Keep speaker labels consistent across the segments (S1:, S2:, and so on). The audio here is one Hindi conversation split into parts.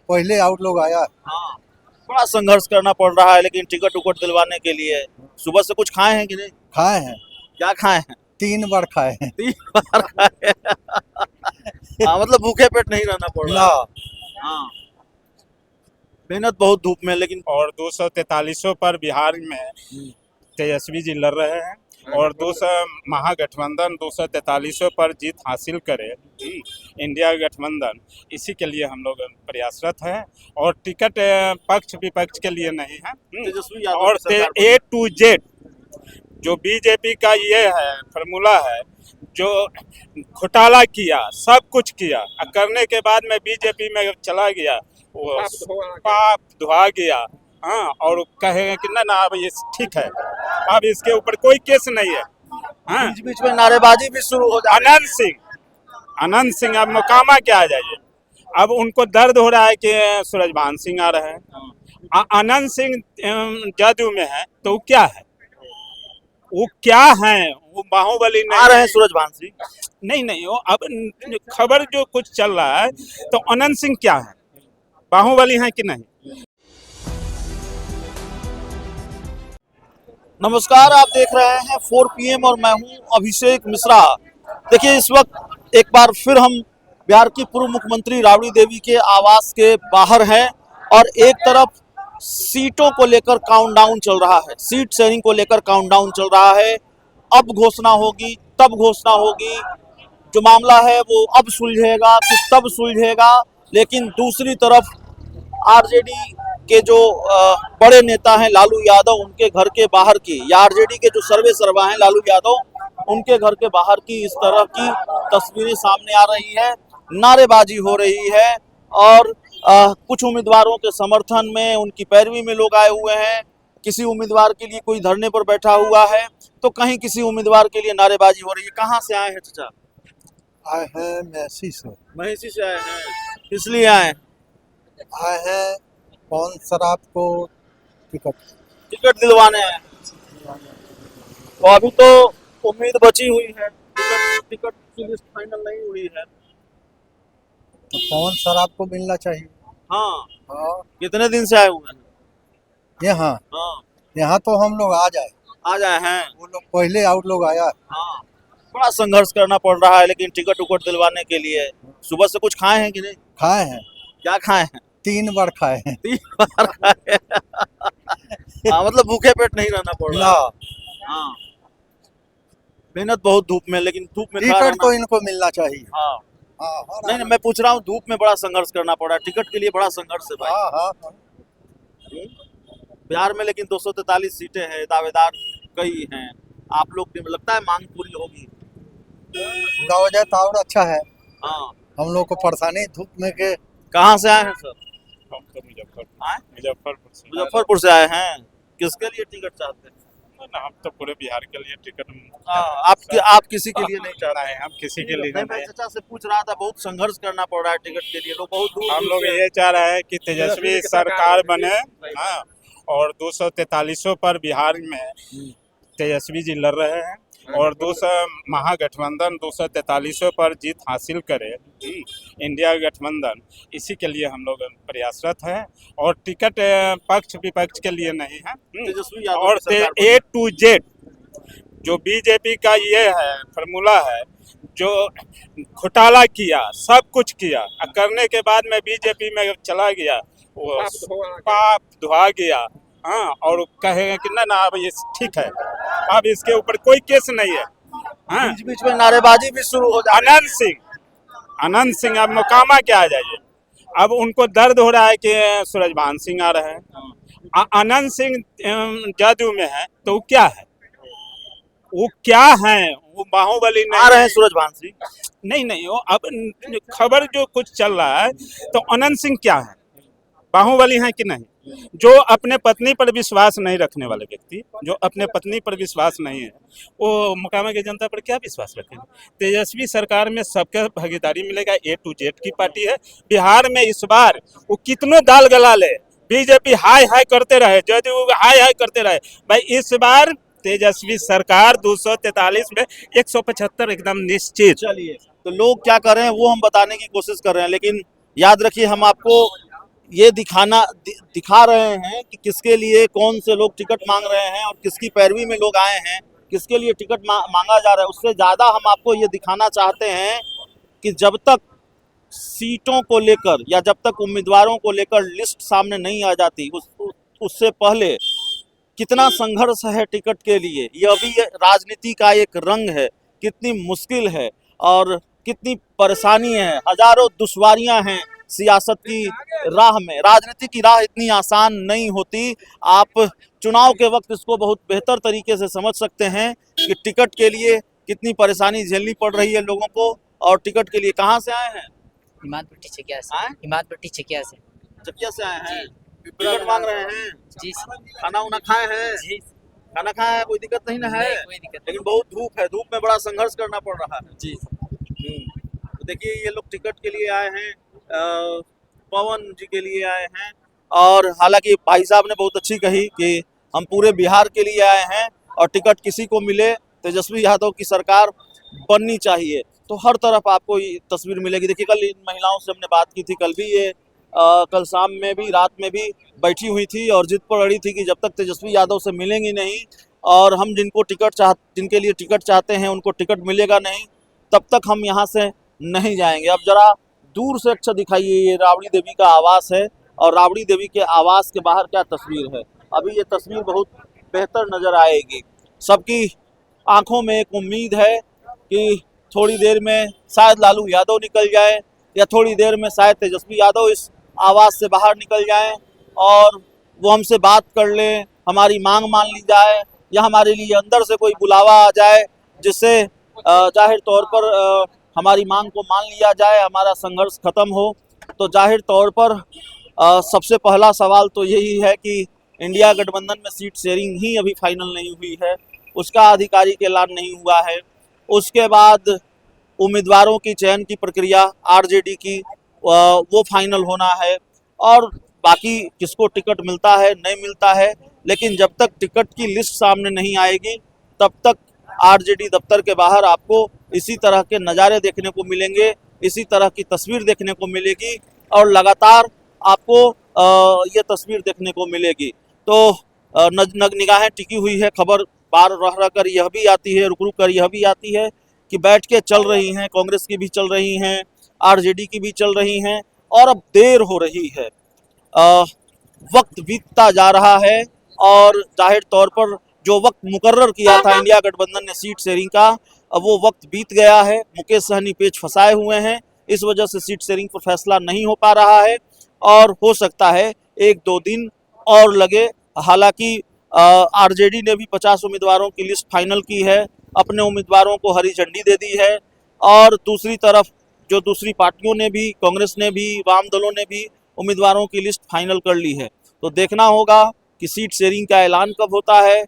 S1: पहले आउट लोग आया।
S2: हाँ, बड़ा संघर्ष करना पड़ रहा है लेकिन टिकट उकट दिलवाने के लिए। सुबह से कुछ खाए हैं कि नहीं?
S1: खाए हैं,
S2: क्या खाए हैं?
S1: 3 बार खाए हैं।
S2: 3 बार खाए हैं। हाँ, मतलब भूखे पेट नहीं रहना पड़ रहा
S1: ना
S2: है। हाँ, मेहनत बहुत धूप में लेकिन।
S3: और 243 पर बिहार में तेजस्वी जी लड़ रहे हैं और 200 महागठबंधन 243 पर जीत हासिल करे। इंडिया गठबंधन, इसी के लिए हम लोग प्रयासरत हैं और टिकट पक्ष विपक्ष के लिए नहीं है।
S2: तेजस्वी यादव
S3: और
S2: की सरकार बनी।
S3: A to Z जो बीजेपी का ये है फॉर्मूला है, जो घोटाला किया, सब कुछ किया, करने के बाद में बीजेपी में चला गया, वो पाप धुआ गया। हाँ, और कहेंगे कि ना अब ये ठीक है, अब इसके ऊपर कोई केस नहीं है। हाँ,
S2: बीच बीच में नारेबाजी भी शुरू हो जाती है।
S3: अनंत सिंह अब मोकामा क्या आ जाइए। अब उनको दर्द हो रहा है कि सूरजभान सिंह आ रहे हैं। अनंत सिंह जदयू में है तो वो क्या है, वो क्या है, वो बाहुबली नहीं
S2: आ रहे हैं सूरजभान सिंह।
S3: नहीं वो अब खबर जो कुछ चल रहा है तो अनंत सिंह क्या है, बाहुबली है कि नहीं।
S2: नमस्कार, आप देख रहे हैं 4 PM और मैं हूं अभिषेक मिश्रा। देखिए, इस वक्त एक बार फिर हम बिहार की पूर्व मुख्यमंत्री राबड़ी देवी के आवास के बाहर हैं और एक तरफ सीटों को लेकर काउंटडाउन चल रहा है, सीट शेयरिंग को लेकर काउंटडाउन चल रहा है। अब घोषणा होगी, तब घोषणा होगी, जो मामला है वो अब सुलझेगा कि तब सुलझेगा। लेकिन दूसरी तरफ आरजेडी के जो बड़े नेता हैं लालू यादव, उनके घर के बाहर की, या आरजेडी के जो सर्वे सर्वा हैं लालू यादव, उनके घर के बाहर की इस तरह की तस्वीरें सामने आ रही है। नारेबाजी हो रही है और कुछ उम्मीदवारों के समर्थन में, उनकी पैरवी में लोग आए हुए हैं। किसी उम्मीदवार के लिए कोई धरने पर बैठा हुआ है तो कहीं किसी उम्मीदवार के लिए नारेबाजी हो रही है। कहाँ से आए हैं चाचा?
S1: आए हैं महसी से,
S2: महिषी से आए हैं। इसलिए आए
S1: हैं पवन सराफ को
S2: टिकट दिलवाने आए हैं। तो अभी तो उम्मीद बची हुई है, टिकट की लिस्ट फाइनल नहीं हुई है।
S1: तो पवन सराफ को मिलना चाहिए।
S2: हाँ,
S1: हाँ,
S2: कितने दिन से आए हुए हैं?
S1: यहाँ
S2: हाँ,
S1: यहाँ तो हम लोग आ जाए,
S2: आ जाए हैं।
S1: वो लोग पहले आउट लोग आया।
S2: हाँ, बड़ा संघर्ष करना पड़ रहा है लेकिन टिकट उकट दिलवाने के लिए। सुबह से कुछ खाए हैं कि नहीं?
S1: खाए हैं,
S2: क्या खाए हैं?
S1: 3 बार खाए हैं।
S2: 3 बार खाए हैं। हाँ, मतलब भूखे पेट नहीं रहना पड़ रहा
S1: ना
S2: है। हाँ, मेहनत बहुत धूप में, लेकिन धूप में खड़ा
S1: टिकट तो
S2: रहना।
S1: इनको मिलना चाहिए।
S2: हाँ,
S1: हाँ
S2: नहीं, मैं पूछ रहा हूँ, धूप में बड़ा संघर्ष करना पड़ा है, टिकट के लिए बड़ा संघर्ष है भाई।
S1: हाँ हाँ हाँ।
S2: बिहार में लेकिन 243 सीटें हैं, दावेदार कई हैं। आप लोग को लगता है मांग पूरी होगी?
S1: दौजा तो और अच्छा है,
S2: हाँ।
S1: हम लोग को परेशानी धूप में के।
S2: कहाँ से आए हैं सर?
S3: हम तो
S2: आए?
S3: मुजफ्फरपुर से
S2: मुजफ्फरपुर से आए हैं। किसके लिए टिकट चाहते हैं?
S3: ना, हम तो पूरे बिहार के लिए टिकट
S2: आप किसी के लिए नहीं चाह रहे हैं?
S3: हम किसी के लिए
S2: नहीं, मैं
S3: नहीं।
S2: चाचा से पूछ रहा था, बहुत संघर्ष करना पड़ रहा है टिकट के लिए, लोग बहुत दूर
S3: हम
S2: दूर
S3: लोग
S2: से-
S3: ये चाह रहे हैं कि तेजस्वी सरकार बने। हाँ, और 243 पर बिहार में तेजस्वी जी लड़ रहे हैं और 200 महागठबंधन 243 पर जीत हासिल करे। इंडिया गठबंधन, इसी के लिए हम लोग प्रयासरत हैं और टिकट पक्ष विपक्ष के लिए नहीं है।
S2: तेजस्वी यादव
S3: और
S2: की सरकार बनी।
S3: A to Z जो बीजेपी का ये है फॉर्मूला है, जो घोटाला किया, सब कुछ किया, करने के बाद में बीजेपी में चला गया, वो पाप धुआ गया। हाँ, और कहेंगे कि ना अब ये ठीक है, अब इसके ऊपर कोई केस नहीं है। हाँ,
S2: बीच बीच में नारेबाजी भी शुरू हो जाती है।
S3: अनंत सिंह अब मोकामा क्या आ जाइए। अब उनको दर्द हो रहा है कि सूरजभान सिंह आ रहे हैं। अनंत सिंह जदयू में है तो वो क्या है, वो क्या है, वो बाहुबली
S2: आ रहे हैं सूरजभान सिंह।
S3: नहीं वो अब खबर जो कुछ चल रहा है तो अनंत सिंह क्या है, बाहुबली है कि नहीं। जो अपने पत्नी पर विश्वास नहीं रखने वाले व्यक्ति, जो अपने पत्नी पर विश्वास नहीं है, वो मोकामा की जनता पर क्या विश्वास रखेंगे। तेजस्वी सरकार में सबके भागीदारी मिलेगा। A to Z की पार्टी है बिहार में। इस बार वो कितनों दाल गला ले, बीजेपी हाय हाय करते रहे, जदयू हाय हाय करते रहे, भाई इस बार तेजस्वी सरकार 243 में 175 एकदम निश्चित।
S2: चलिए, तो लोग क्या कर रहे हैं वो हम बताने की कोशिश कर रहे हैं, लेकिन याद रखिए, हम आपको ये दिखा रहे हैं कि किसके लिए कौन से लोग टिकट मांग रहे हैं और किसकी पैरवी में लोग आए हैं, किसके लिए टिकट मांगा जा रहा है। उससे ज़्यादा हम आपको ये दिखाना चाहते हैं कि जब तक सीटों को लेकर या जब तक उम्मीदवारों को लेकर लिस्ट सामने नहीं आ जाती, उससे पहले कितना संघर्ष है टिकट के लिए। यह भी राजनीति का एक रंग है, कितनी मुश्किल है और कितनी परेशानी है, हजारों दुश्वारियां हैं सियासत की राह में। राजनीति की राह इतनी आसान नहीं होती। आप चुनाव के वक्त इसको बहुत बेहतर तरीके से समझ सकते हैं कि टिकट के लिए कितनी परेशानी झेलनी पड़ रही है लोगों को। और टिकट के लिए कहाँ से आए हैं?
S4: हिमादपट्टी चकिया से। हिमादपट्टी चकिया से।
S2: चकिया से आए हैं, टिकट मांग रहे हैं
S4: जी।
S2: खाना उना खाए हैं?
S4: जी।
S2: खाना खाया है, कोई दिक्कत नहीं ना है?
S4: कोई दिक्कत
S2: लेकिन बहुत धूप है, धूप में बड़ा संघर्ष करना पड़ रहा है
S4: जी।
S2: तो देखिए ये लोग टिकट के लिए आए हैं, पवन जी के लिए आए हैं। और हालांकि भाई साहब ने बहुत अच्छी कही कि हम पूरे बिहार के लिए आए हैं और टिकट किसी को मिले, तेजस्वी यादव की सरकार बननी चाहिए। तो हर तरफ आपको ये तस्वीर मिलेगी। देखिए कल इन महिलाओं से हमने बात की थी, कल भी ये कल शाम में भी, रात में भी बैठी हुई थी और जिद पर अड़ी थी कि जब तक तेजस्वी यादव से मिलेंगी नहीं और हम जिनके लिए टिकट चाहते हैं उनको टिकट मिलेगा नहीं, तब तक हम यहाँ से नहीं जाएंगे। अब जरा दूर से अच्छा दिखाइए, ये राबड़ी देवी का आवास है और राबड़ी देवी के आवास के बाहर क्या तस्वीर है। अभी ये तस्वीर बहुत बेहतर नजर आएगी। सबकी आंखों में एक उम्मीद है कि थोड़ी देर में शायद लालू यादव निकल जाए या थोड़ी देर में शायद तेजस्वी यादव इस आवास से बाहर निकल जाएं और वो हमसे बात कर लें, हमारी मांग मान ली जाए या हमारे लिए अंदर से कोई बुलावा आ जाए जिससे जाहिर तौर पर हमारी मांग को मान लिया जाए, हमारा संघर्ष खत्म हो। तो जाहिर तौर पर सबसे पहला सवाल तो यही है कि इंडिया गठबंधन में सीट शेयरिंग ही अभी फाइनल नहीं हुई है, उसका आधिकारिक ऐलान नहीं हुआ है। उसके बाद उम्मीदवारों की चयन की प्रक्रिया आरजेडी की वो फाइनल होना है और बाकी किसको टिकट मिलता है नहीं मिलता है। लेकिन जब तक टिकट की लिस्ट सामने नहीं आएगी तब तक आरजेडी दफ्तर के बाहर आपको इसी तरह के नज़ारे देखने को मिलेंगे, इसी तरह की तस्वीर देखने को मिलेगी और लगातार आपको ये तस्वीर देखने को मिलेगी। तो निगाहें टिकी हुई है, खबर बार रह कर यह भी आती है, रुक रुक कर यह भी आती है कि बैठ के चल रही हैं, कांग्रेस की भी चल रही हैं, आरजेडी की भी चल रही हैं और अब देर हो रही है। वक्त बीतता जा रहा है और जाहिर तौर पर जो वक्त मुकर्रर किया था इंडिया गठबंधन ने सीट शेयरिंग का, अब वो वक्त बीत गया है। मुकेश सहनी पेच फंसाए हुए हैं, इस वजह से सीट शेयरिंग पर फैसला नहीं हो पा रहा है और हो सकता है 1-2 दिन और लगे। हालांकि आरजेडी ने भी 50 उम्मीदवारों की लिस्ट फाइनल की है, अपने उम्मीदवारों को हरी झंडी दे दी है और दूसरी तरफ जो दूसरी पार्टियों ने भी, कांग्रेस ने भी, वाम दलों ने भी उम्मीदवारों की लिस्ट फाइनल कर ली है। तो देखना होगा कि सीट शेयरिंग का ऐलान कब होता है,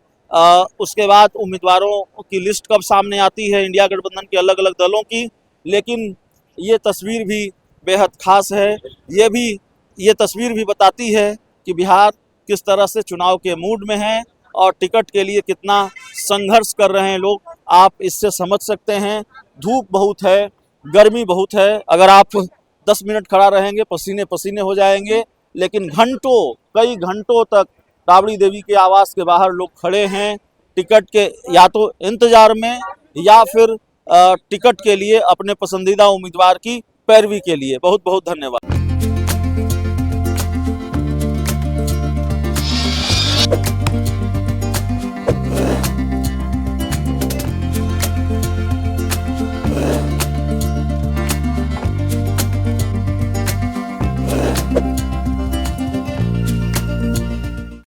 S2: उसके बाद उम्मीदवारों की लिस्ट कब सामने आती है इंडिया गठबंधन के अलग अलग दलों की। लेकिन ये तस्वीर भी बेहद खास है, ये तस्वीर भी बताती है कि बिहार किस तरह से चुनाव के मूड में है और टिकट के लिए कितना संघर्ष कर रहे हैं लोग, आप इससे समझ सकते हैं। धूप बहुत है, गर्मी बहुत है, अगर आप 10 मिनट खड़ा रहेंगे पसीने पसीने हो जाएंगे। लेकिन घंटों, कई घंटों तक राबड़ी देवी के आवास के बाहर लोग खड़े हैं टिकट के या तो इंतजार में या फिर टिकट के लिए अपने पसंदीदा उम्मीदवार की पैरवी के लिए। बहुत बहुत धन्यवाद।